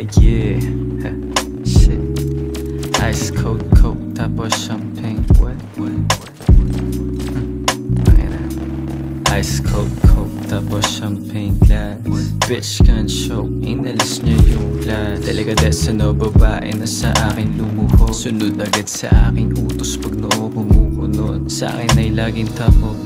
Yeah, shit. Ice cold coke, tapos champagne. What? Ice cold coke, tapos champagne glass. Bitch can't choke, inalis niya yung glass. Delikadesa no, babae na sa akin lumuho. Sunod agad sa aking utos pag noo kumukunod. Sa akin ay laging tapo,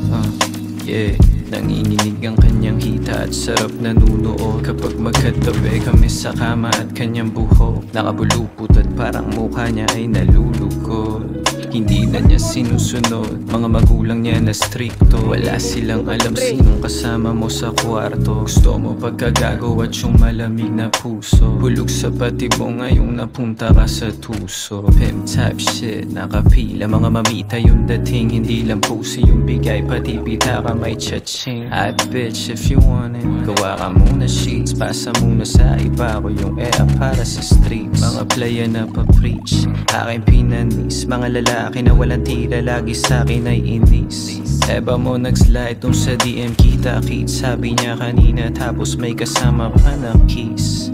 yeah. Nanginginig ang kanyang hita at sarap nanunood. Kapag magkatabi kami sa kama at kanyang buhok, nakabulupot at parang mukha niya ay nalulugod. Hindi na niya sinusunod, mga magulang niya na stricto. Wala silang alam sinong kasama mo sa kwarto. Gusto mo pagkagago at yung malamig na puso. Hulog sa pati mo ngayong napunta ka sa tuso. Pimp type shit, nakapila mga mamita yung dating. Hindi lang pusi yung bigay, pati pita ka may cha-ching. Hot bitch if you want it, gawa ka muna sheets. Pasa muna sa iba ko yung para sa streets. Mga playa na pa-preach, aking pinanis. Mga lalaki na walang tira, lagi sa'kin ay inis. Eba mo nag-slide dun sa DM kita kid. Sabi niya kanina tapos may kasama pa na kiss.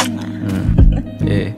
Yeah.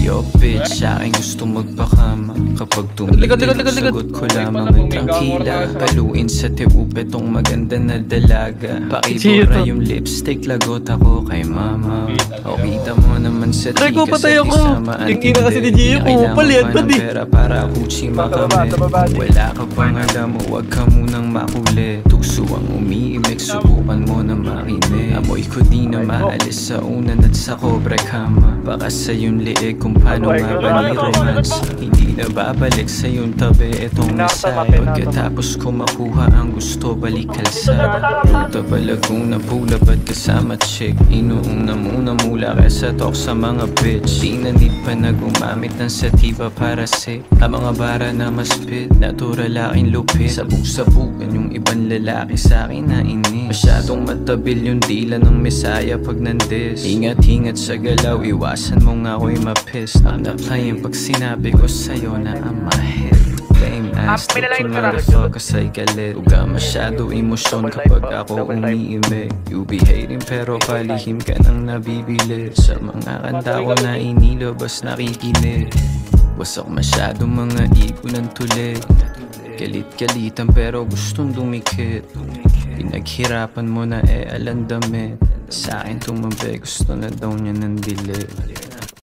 Yo bitch, aking gusto magpakama. Kapag tumigil, sagot ko lamang ang trangkila. Paluin sa tiupe tong maganda na dalaga. Pakibura yung lipstick, lagot ako kay mama. O kita mo naman sa tika sa isama at hindi. Kailangan pa ng pera para kutsing makamit. Wala ka pang alam mo, wag ka munang makulit. Tukso ang umiimik, subukan mo na makinig. Amoy ko di na maalis sa unan at sa cobra kama. Baka sa yung liig kung paano nga ba ni romance. Hindi na babalik sa yung tabi itong mensahe. Pagkatapos ko makuha ang gusto, balik kalsada. Puta balagong na pula, ba't kasama chick? Inuong na muna mula kesa talk sa mga bitch. Di na need pa na gumamit ng sativa para sick. Ang mga bara na maspit, natural aking lupit. Sabog-sabugan yung ibang lalaki sa'kin na inis. Masyadong matabil yung dila ng mesaya pag nandis. Ingat-ingat sa galaw, iwasan mo nga ako'y mapis. I'm not playing pag sinabi ko sa'yo na I'm a hit. Lame ass, looking motherfuckers ay galit. Huwag masyado emosyon kapag ako umiimik. You be hating pero palihim ka nang nabibili. Sa mga kanta ko na inilabas nakikinig. Wasak masyado mga ego ng tulig. Galit-galitan pero gustong dumikit. Pinaghirapan mo na alandamit. Sa akin tumabi, gusto na daw niya ng dilit.